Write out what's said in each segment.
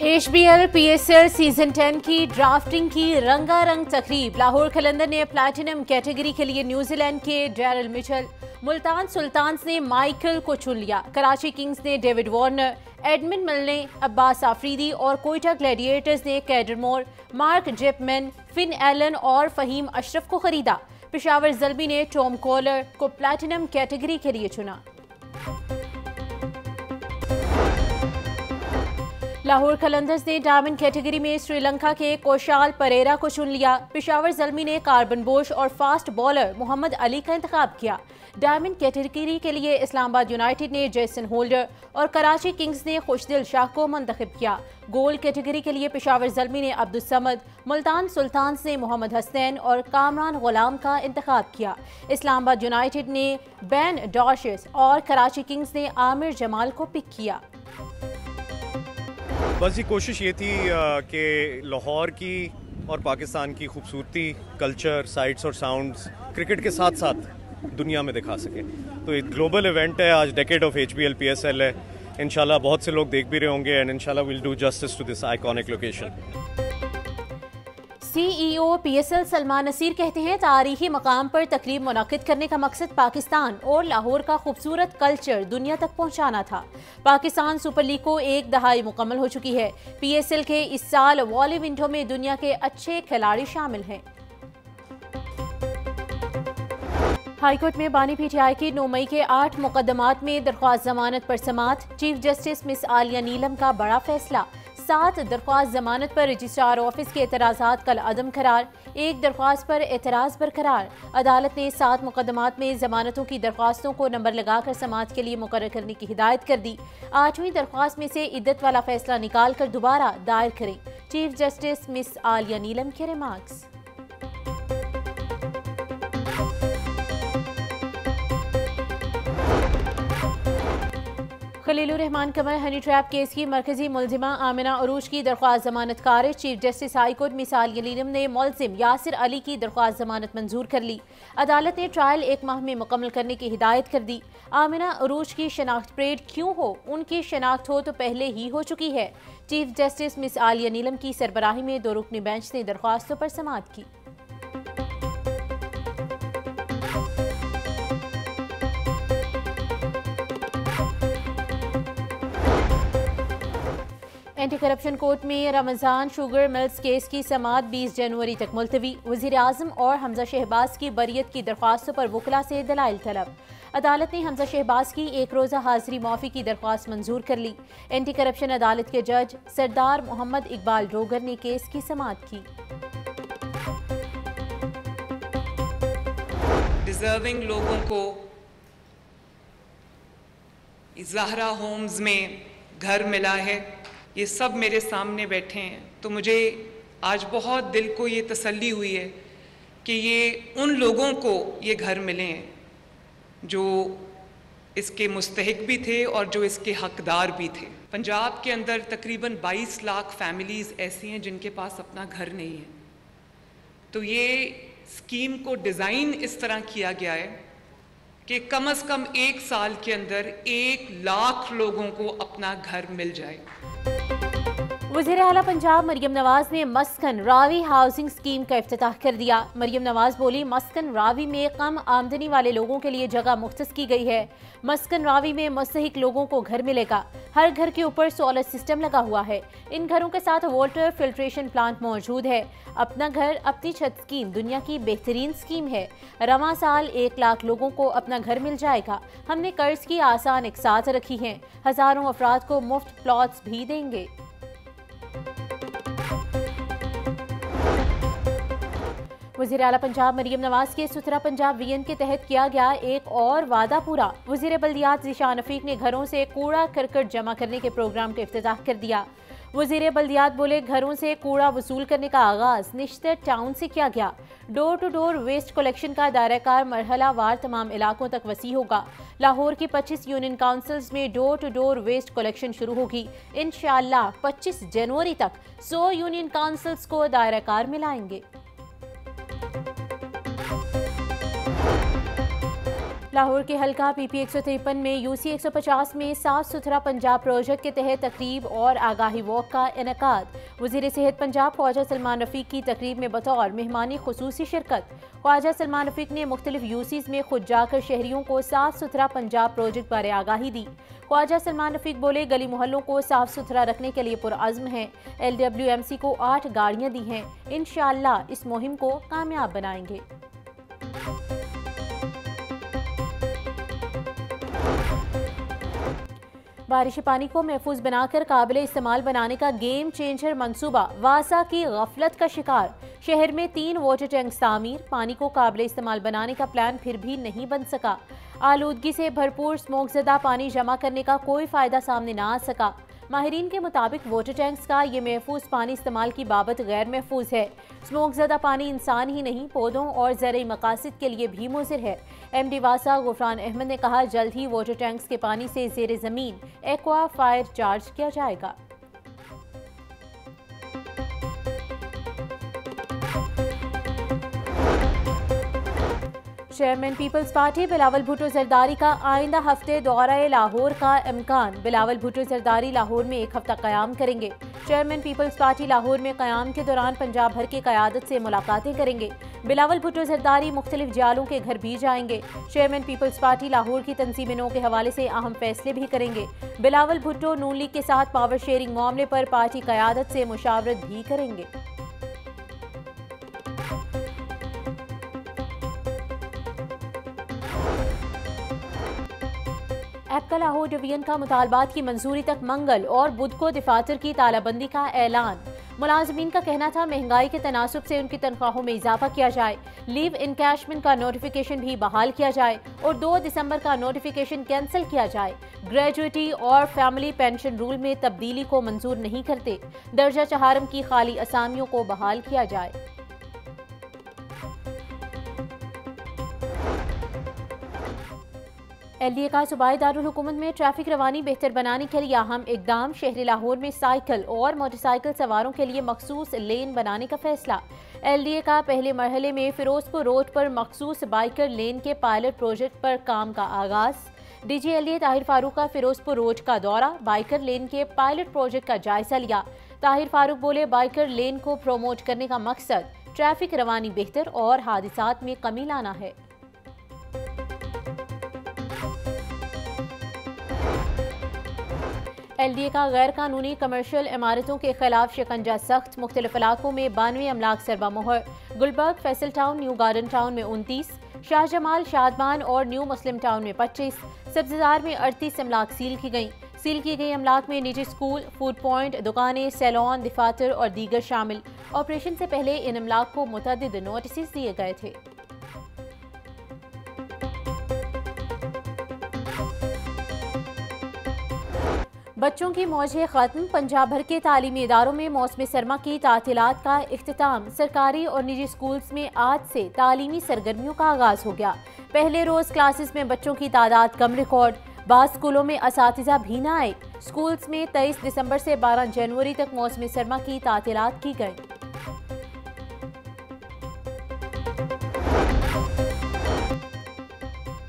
HBL PSL season 10 की drafting की रंगारंग तकरीब। लाहौर कलंदर ने प्लैटिनम कैटेगरी के लिए न्यूजीलैंड के डैरल मिचेल, मुल्तान सुल्तान्स ने माइकल को चुन लिया। कराची किंग्स ने डेविड वार्नर, एडमिन मिल ने अब्बास आफरीदी और कोयटा ग्लैडिएटर्स ने कैडर मोर, मार्क जेपमैन, फिन एलन और फहीम अशरफ को खरीदा। पेशावर ज़ल्बी ने टॉम कॉलर को प्लैटिनम कैटेगरी के लिए चुना। लाहौर कलंदर्स ने डायमंड कैटेगरी में श्रीलंका के कोशाल परेरा को चुन लिया। पेशावर ज़ल्मी ने कार्बन बोश और फास्ट बॉलर मोहम्मद अली का इंतखाब किया। डायमंड कैटेगरी के लिए इस्लामाबाद यूनाइटेड ने जेसन होल्डर और कराची किंग्स ने खुशदिल शाह को मुंतखब किया। गोल्ड कैटेगरी के लिए पेशावर ज़ल्मी ने अब्दुल समद, मुल्तान सुल्तान्स ने मोहम्मद हसनैन और कामरान गुलाम का इंतखाब किया। इस्लामाबाद यूनाइटेड ने बैन डॉशेस और कराची किंग्स ने आमिर जमाल को पिक किया। बस ये कोशिश ये थी कि लाहौर की और पाकिस्तान की खूबसूरती, कल्चर, साइट्स और साउंड्स क्रिकेट के साथ साथ दुनिया में दिखा सकें। तो एक ग्लोबल इवेंट है, आज डेकेड ऑफ HBL PSL है। इंशाल्लाह बहुत से लोग देख भी रहे होंगे एंड इंशाल्लाह will do justice to this iconic location. CEO PSL Salman Naseer कहते हैं, तारीखी मकाम पर तकरीब मुनाकिद करने का मकसद पाकिस्तान और लाहौर का खूबसूरत कल्चर दुनिया तक पहुंचाना था। पाकिस्तान सुपर लीग को एक दहाई मुकम्मल हो चुकी है। PSL के इस साल वॉली विंडो में दुनिया के अच्छे खिलाड़ी शामिल हैं। हाईकोर्ट में बानी PTI की 9 मई के 8 मुकदमात में दरख्वास्त जमानत पर समाअत। चीफ जस्टिस मिस आलिया नीलम का बड़ा फैसला। 7 दरख्वास्त जमानत पर रजिस्ट्रार ऑफिस के एतराज़ात कल अदम करार, 1 दरख्वास्त पर एतराज़ बरकरार। अदालत ने 7 मुकदमात में जमानतों की दरख्वास्तों को नंबर लगाकर समाअत के लिए मुकर्रर करने की हिदायत कर दी। 8वीं दरख्वास्त में से इद्दत वाला फैसला निकाल कर दोबारा दायर करें। Chief justice miss Aliya Neelam के remarks. Khalilur Rehman Qamar honey trap case की मरकजी मुलजिमा आमिना अरूज की दरख्वास्त जमानत खारिज। Chief justice high court miss Aliya Neelam ने मुलजिम यासिर अली की दरख्वास्त जमानत मंजूर कर ली। अदालत ने ट्रायल 1 माह में मुकम्मल करने की हिदायत कर दी। आमिना अरूज की शनाख्त परेड क्यों हो, उनकी शनाख्त हो तो पहले ही हो चुकी है। चीफ जस्टिस मिस आलिया नीलम की सरबराही में 2 रुकनी बेंच ने दरख्वास्तों पर समाअत की। एंटी करप्शन कोर्ट में रमजान शुगर मिल्स केस की समाअत 20 जनवरी तक मुलतवी। वज़ीर आज़म और हमजा शहबाज की बरियत की दरख्वास्तों पर वकला से दलाइल तलब। अदालत ने हमजा शहबाज की 1 रोज़ा हाजिरी माफ़ी की दरख्वास्त मंजूर कर ली। एंटी करप्शन अदालत के जज सरदार मोहम्मद इकबाल डोगर ने केस की समाअत की। डिजर्विंग लोगों को ज़हरा होम्स में घर मिला है, ये सब मेरे सामने बैठे हैं, तो मुझे आज बहुत दिल को ये तसल्ली हुई है कि ये उन लोगों को ये घर मिले हैं जो इसके मुस्तहिक भी थे और जो इसके हकदार भी थे। पंजाब के अंदर तकरीबन 22 लाख फैमिलीज़ ऐसी हैं जिनके पास अपना घर नहीं है। तो ये स्कीम को डिज़ाइन इस तरह किया गया है कि कम से कम 1 साल के अंदर 1 लाख लोगों को अपना घर मिल जाए। वज़ीर आला पंजाब मरियम नवाज ने मस्कन रावी हाउसिंग स्कीम का इफ्तिताह कर दिया। मरियम नवाज बोली, मस्कन रावी में कम आमदनी वाले लोगों के लिए जगह मुख्तस की गई है। मस्कन रावी में मुस्तहिक लोगों को घर मिलेगा। हर घर के ऊपर सोलर सिस्टम लगा हुआ है। इन घरों के साथ वाटर फिल्ट्रेशन प्लांट मौजूद है। अपना घर अपनी छत स्कीम दुनिया की बेहतरीन स्कीम है। रवां साल 1 लाख लोगों को अपना घर मिल जाएगा। हमने कर्ज की आसान इकसात रखी है। हजारों अफराद को मुफ्त प्लॉट्स भी देंगे। वज़ीर आला पंजाब मरियम नवाज के सुथरा पंजाब विजन के तहत किया गया एक और वादा पूरा। वज़ीर बल्दियात ज़ीशान रफ़ीक ने घरों से कूड़ा करकट जमा करने के प्रोग्राम का इफ्तिताह कर दिया। वज़ीर बल्दियात बोले, घरों से कूड़ा वसूल करने का आगाज़ निश्तर टाउन से किया गया। Door to door waste collection का दायराकार मरहला वार तमाम इलाकों तक वसी होगा। लाहौर की 25 यूनियन काउंसिल्स में door to door waste collection शुरू होगी। इंशाअल्लाह 25 जनवरी तक 100 यूनियन काउंसिल्स को दायराकार मिलाएंगे। लाहौर के हल्का PP 153 में UC 150 में साफ सुथरा पंजाब प्रोजेक्ट के तहत तकरीब और आगाही वॉक का इनेकाद। वज़ीर सेहत पंजाब ख्वाजा सलमान रफीक की तकरीब में बतौर मेहमानी खुसूसी शिरकत। ख्वाजा सलमान रफीक ने मुख्तलिफ UCs में खुद जाकर शहरियों को साफ सुथरा पंजाब प्रोजेक्ट बारे आगाही दी। ख्वाजा सलमान रफीक बोले, गली मोहल्लों को साफ सुथरा रखने के लिए पुरअज़्म है। LWMC को 8 गाड़ियाँ दी हैं। इंशाअल्लाह इस मुहिम को कामयाब बनाएंगे। बारिश पानी को महफूज बनाकर काबिल इस्तेमाल बनाने का गेम चेंजर मंसूबा वासा की गफलत का शिकार। शहर में 3 वाटर टैंक तामीर, पानी को काबिल इस्तेमाल बनाने का प्लान फिर भी नहीं बन सका। आलूदगी से भरपूर स्मोकज़दा पानी जमा करने का कोई फ़ायदा सामने ना आ सका। माहिरीन के मुताबिक वाटर टैंक्स का ये महफूज पानी इस्तेमाल की बाबत गैर महफूज है। स्मोकज़दा पानी इंसान ही नहीं पौधों और ज़रई मकासद के लिए भी मुज़िर है। MD वासा गुफरान अहमद ने कहा, जल्द ही वाटर टैंक्स के पानी से ज़ेर ज़मीन एक्वा फायर चार्ज किया जाएगा। चेयरमैन पीपल्स पार्टी बिलावल भुट्टो जरदारी का आइंदा हफ्ते दौरा लाहौर का इम्कान। बिलावल भुट्टो जरदारी लाहौर में 1 हफ्ता क़याम करेंगे। चेयरमैन पीपल्स पार्टी लाहौर में क़याम के दौरान पंजाब भर की क़यादत से मुलाकातें करेंगे। बिलावल भुट्टो जरदारी मुख्तलिफ जालों के घर भी जाएंगे। चेयरमैन पीपल्स पार्टी लाहौर की तंजीमों के हवाले से अहम फैसले भी करेंगे। बिलावल भुट्टो नून लीग के साथ पावर शेयरिंग मामले पर पार्टी क़यादत से मुशावरत भी करेंगे। एपका लाहौर डिवीजन का मुतालबात की मंजूरी तक मंगल और बुध को दफातर की तालाबंदी का ऐलान। मुलाजमीन का कहना था महंगाई के तनासुब से उनकी तनख्वाहों में इजाफा किया जाए, लीव इनकैशमेंट का नोटिफिकेशन भी बहाल किया जाए और 2 दिसंबर का नोटिफिकेशन कैंसिल किया जाए। ग्रेजुएटी और फैमिली पेंशन रूल में तब्दीली को मंजूर नहीं करते। दर्जा चहारम की खाली असामियों को बहाल किया जाए। LDA का सूबाई दारुल हुकूमत में ट्रैफिक रवानी बेहतर बनाने के लिए अहम इकदाम। शहरी लाहौर में साइकिल और मोटरसाइकिल सवारों के लिए मखसूस लेन बनाने का फैसला। LDA का पहले मरहले में फिरोजपुर रोड पर मखसूस बाइकर लेन के पायलट प्रोजेक्ट पर काम का आगाज। DG LDA ताहिर फारूक का फिरोजपुर रोड का दौरा, बाइकर लेन के पायलट प्रोजेक्ट का जायजा लिया। ताहिर फारूक बोले, बाइकर लेन को प्रोमोट करने का मकसद ट्रैफिक रवानी बेहतर और हादसात में कमी लाना है। LDA का गैर कानूनी कमर्शियल इमारतों के खिलाफ शिकंजा सख्त। मुख्तलिफ इलाकों में 92 अमलाक सरबा मोहर। Gulberg, Faisal town, new garden town में 29, शाहजमाल, शादमान और न्यू मुस्लिम टाउन में 25, सब्ज़दार में 38 अमलाक सील की गई। सील की गई अमलाक में निजी स्कूल, फूड पॉइंट, दुकानें, सैलून, दफातर और दीगर शामिल। ऑपरेशन से पहले इन अमलाक को मुतअद्दिद नोटिस दिए गए थे। बच्चों की मौजें खत्म। पंजाब भर के तालीमी इदारों में मौसम सरमा की तातीलात का इख्तिताम। सरकारी और निजी स्कूल्स में आज से तालीमी सरगर्मियों का आगाज हो गया। पहले रोज क्लासेस में बच्चों की तादाद कम रिकॉर्ड। बाद स्कूलों में असातिज़ा भी न आए। स्कूल्स में 23 दिसंबर से 12 जनवरी तक मौसम सरमा की तातीलात की गई।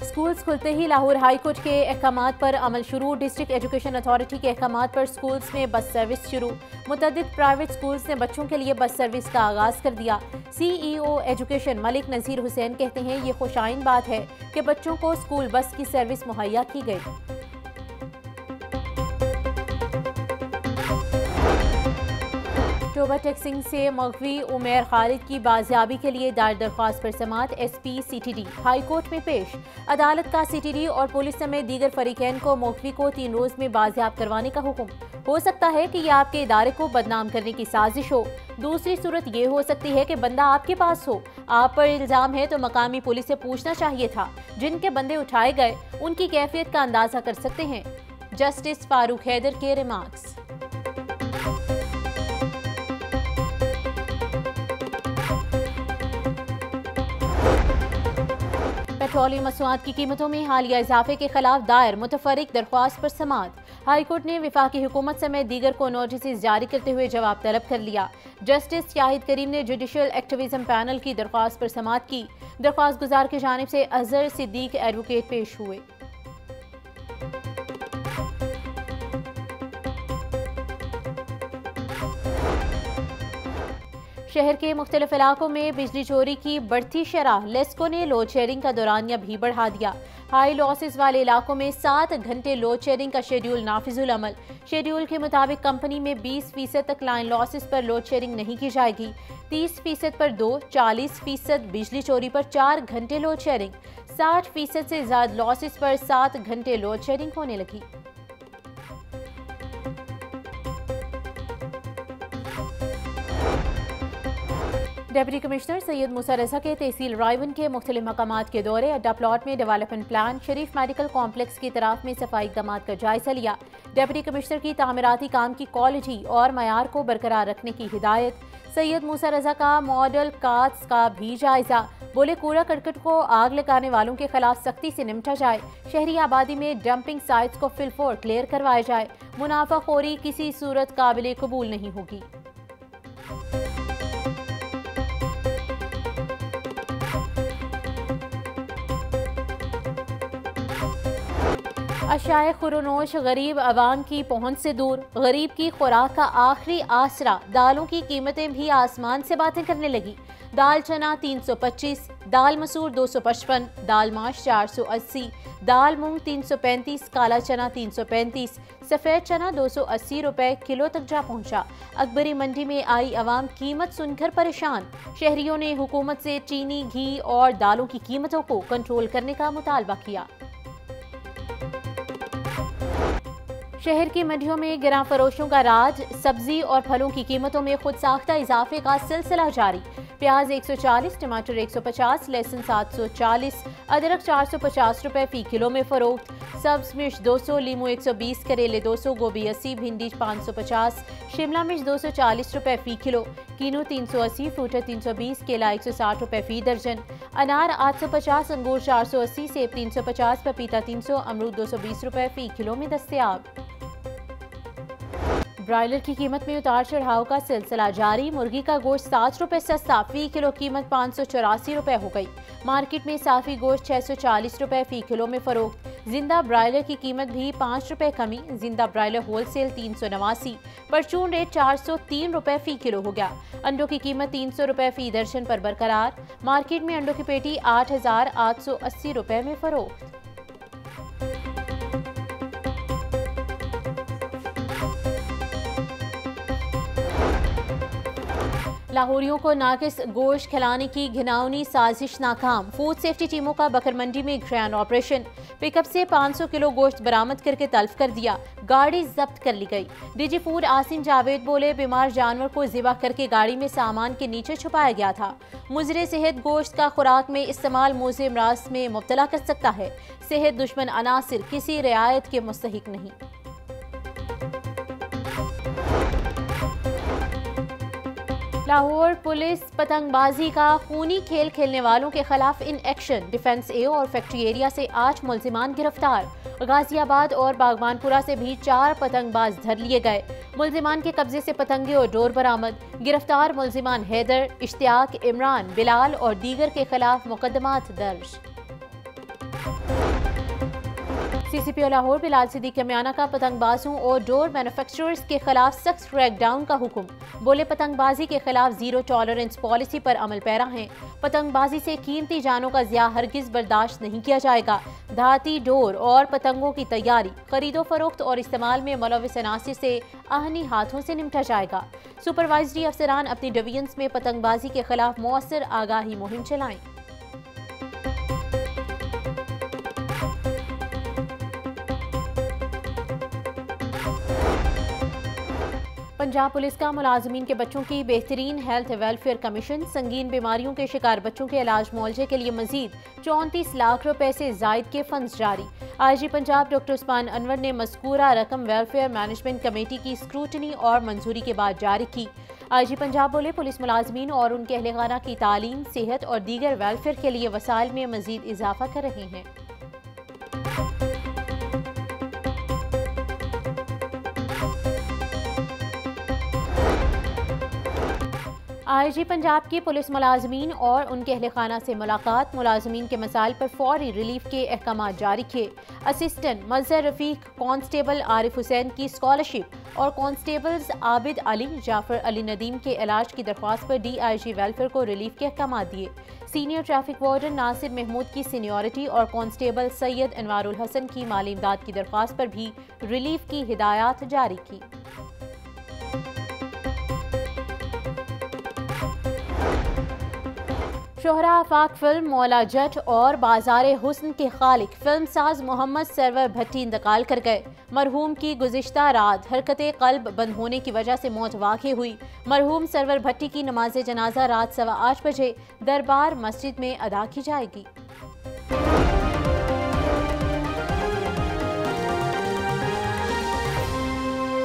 स्कूल्स खुलते ही लाहौर हाई कोर्ट के अहकामात पर अमल शुरू। डिस्ट्रिक्ट एजुकेशन अथॉरिटी के अहकामात पर स्कूल्स में बस सर्विस शुरू। मुतअद्दिद प्राइवेट स्कूल्स ने बच्चों के लिए बस सर्विस का आगाज कर दिया। CEO एजुकेशन मलिक नज़ीर हुसैन कहते हैं, ये खुशाइन बात है कि बच्चों को स्कूल बस की सर्विस मुहैया की गई। टोबा टैक्सिंग से मगवी उमैर खालिद की बाजियाबी के लिए दायर दरख्वास्त पर समाअत। SP CTD हाई कोर्ट में पेश। अदालत का CTD और पुलिस समेत दीगर फरीकैन को मगवी को 3 रोज में बाजियाब करवाने का हुक्म। हो सकता है कि यह आपके इदारे को बदनाम करने की साजिश हो। दूसरी सूरत ये हो सकती है कि बंदा आपके पास हो, आप पर इल्जाम है तो मकामी पुलिस से पूछना चाहिए था। जिनके बंदे उठाए गए उनकी कैफियत का अंदाजा कर सकते हैं। जस्टिस फारूक हैदर के रिमार्क्स। पेट्रोलियम मसनूआत की कीमतों में हालिया इजाफे के खिलाफ दायर मुतफर्रिक दरख्वास्त पर समाअत। हाई कोर्ट ने वफाकी हुकूमत समेत दीगर को नोटिस जारी करते हुए जवाब तलब कर लिया। जस्टिस शाहिद करीम ने जुडिशियल एक्टिविज्म पैनल की दरख्वास्त पर समाअत की। दरख्वास्त गुजार की जानिब से अजहर सिद्दीक एडवोकेट पेश हुए। शहर के मुख्तलिफ इलाकों में बिजली चोरी की बढ़ती शरह। लेस्को ने लोड शेयरिंग का दौरानिया भी बढ़ा दिया। हाई लॉसेस वाले इलाकों में 7 घंटे लोड शेयरिंग का शेड्यूल नाफिजुल अमल। शेड्यूल के मुताबिक कंपनी में 20% तक लाइन लॉसेस पर लोड शेयरिंग नहीं की जाएगी। 30% पर 2, 40% बिजली चोरी पर 4 घंटे लोड शेयरिंग, 60% से ज्यादा लॉसेस पर 7 घंटे लोड शेयरिंग होने लगी। डिप्टी कमिश्नर सैयद मूसा रजा के तहसील रायवन के मुख्तलिफ मकामात के दौरे, अड्डा प्लॉट में डेवलपमेंट प्लान, शरीफ मेडिकल कॉम्प्लेक्स की तरफ में सफाई इक़दामात का जायजा लिया। डिप्टी कमिश्नर की तामीराती काम की क्वालिटी और मयार को बरकरार रखने की हिदायत। सैयद मूसा रजा का मॉडल कार्ड्स का भी जायजा। बोले कूड़ा करकट को आग लगाने वालों के खिलाफ सख्ती से निपटा जाए। शहरी आबादी में डंपिंग साइट्स को फिलफोर क्लियर करवाया जाए। मुनाफाखोरी किसी सूरत काबिल कबूल नहीं होगी। अशाए खुरनोश गरीब अवाम की पहुंच से दूर। गरीब की खुराक का आखिरी आसरा। दालों की कीमतें भी आसमान से बातें करने लगी। दाल चना 325, दाल मसूर 255, दाल माश 480, दाल मूंग 335, काला चना 335, सफ़ेद चना 280 रुपए किलो तक जा पहुंचा। अकबरी मंडी में आई अवाम कीमत सुनकर परेशान। शहरियों ने हुकूमत से चीनी, घी और दालों की कीमतों को कंट्रोल करने का मुतालबा किया। शहर की मंडियों में गिरां फरोशों का राज। सब्जी और फलों की कीमतों में खुद साख्ता इजाफे का सिलसिला जारी। प्याज 140, टमाटर 150, लहसुन 740, अदरक 450 रुपए फी किलो में फरोख्त। सब्ज मिर्च 200, लीमू 120, करेले 200, गोभी 80, भिंडी 550, शिमला मिर्च 240 रुपए फी किलो, कीनू 380, फ्रूटर 320, केला 160 रुपए फी दर्जन, अनार 850, अंगूर 480, सेब 350, पपीता 300, अमरूद 220 रुपए फी किलो में दस्तयाब। ब्रायलर की कीमत में उतार चढ़ाव का सिलसिला जारी। मुर्गी का गोश्त 7 रुपए सस्ता, फी किलो कीमत 584 रुपए हो गई। मार्केट में साफी गोश्त 640 रुपए फी किलो में फरोख्त। जिंदा ब्रायलर की कीमत भी 5 रुपए कमी। जिंदा ब्रायलर होलसेल 389, परचून रेट 403 रुपए फी किलो हो गया। अंडों की कीमत 300 रुपए फी दर्जन पर बरकरार। मार्केट में अंडों की पेटी 8,880 रुपए में फरोख्त। लाहौरियों को नाकिस गोश्त खिलाने की घिनौनी साजिश नाकाम। फूड सेफ्टी टीमों का बकर मंडी में ग्रैंड ऑपरेशन। पिकअप से 500 किलो गोश्त बरामद करके तल्फ कर दिया। गाड़ी जब्त कर ली गई। डीजी फूड आसिम जावेद बोले बीमार जानवर को ज़िबा करके गाड़ी में सामान के नीचे छुपाया गया था। मुजरे सेहत गोश्त का खुराक में इस्तेमाल मुज़े अमराज में मुब्तला कर सकता है। सेहत दुश्मन अनासिर किसी रियायत के मुस्तहिक नहीं। लाहौर पुलिस पतंगबाजी का खूनी खेल खेलने वालों के खिलाफ इन एक्शन। डिफेंस ए और फैक्ट्री एरिया से 8 मुल्जिमान गिरफ्तार। गाजियाबाद और बागबानपुरा से भी 4 पतंगबाज धर लिए गए। मुल्जिमान के कब्जे से पतंगे और डोर बरामद। गिरफ्तार मुल्जिमान हैदर, इश्तियाक, इमरान, बिलाल और दीगर के खिलाफ मुकदमात दर्ज। सीसीपी लाहौर बिलाल सिद्दीक कमियाना का पतंगबाजों और डोर मैन्युफैक्चरर्स के खिलाफ सख्त क्रैकडाउन का हुक्म। बोले पतंगबाजी के खिलाफ जीरो टॉलरेंस पॉलिसी पर अमल पैरा हैं। पतंगबाजी से कीमती जानों का ज़िया हरगिज बर्दाश्त नहीं किया जाएगा। धाती डोर और पतंगों की तैयारी, खरीदो फरोख्त और इस्तेमाल में मुलव्विस अनासिर से आहनी हाथों से निपटा जाएगा। सुपरवाइजरी अफसरान अपनी डिवीजन्स में पतंगबाजी के खिलाफ मौसर आगाही मुहिम चलाएं। पंजाब पुलिस का मुलाजमीन के बच्चों की बेहतरीन हेल्थ वेलफेयर कमीशन। संगीन बीमारियों के शिकार बच्चों के इलाज मुआवजे के लिए मजीद 34 लाख रुपए से जायद के फंड्स जारी। आईजी पंजाब डॉक्टर उस्मान अनवर ने मज़कूरा रकम वेलफेयर मैनेजमेंट कमेटी की स्क्रूटनी और मंजूरी के बाद जारी की। आईजी पंजाब बोले पुलिस मुलाजमीन और उनके अहलखाना की तालीम, सेहत और दीगर वेलफेयर के लिए वसाइल में मजीद इजाफा कर रहे हैं। IG पंजाब की पुलिस मुलाजमीन और उनके अहल खाना से मुलाकात, मुलाजमीन के मसाइल पर फौरी रिलीफ के अहकाम जारी किए। असिस्टेंट मजहर रफीक कांस्टेबल आरिफ हुसैन की स्कॉलरशिप और कांस्टेबल्स आबिद अली, जाफर अली नदीम के इलाज की दरख्वास्त पर DIG वेलफेयर को रिलीफ के अहकाम दिए। Senior traffic warden Nasir Mahmood की सीनियरिटी और कांस्टेबल सैयद अनवारुल हसन की माली इमदाद की दरख्वास्त पर भी रिलीफ की हिदायत जारी की। शोहरा आफाक फिल्म मौला जट और बाज़ारे हुस्न के खालिक फिल्म साज मोहम्मद सरवर भट्टी इंतकाल कर गए। मरहूम की गुज़िश्ता रात हरकत क़ल्ब बंद होने की वजह से मौत वाक़ई हुई। मरहूम सरवर भट्टी की नमाज जनाजा रात 8:15 बजे दरबार मस्जिद में अदा की जाएगी।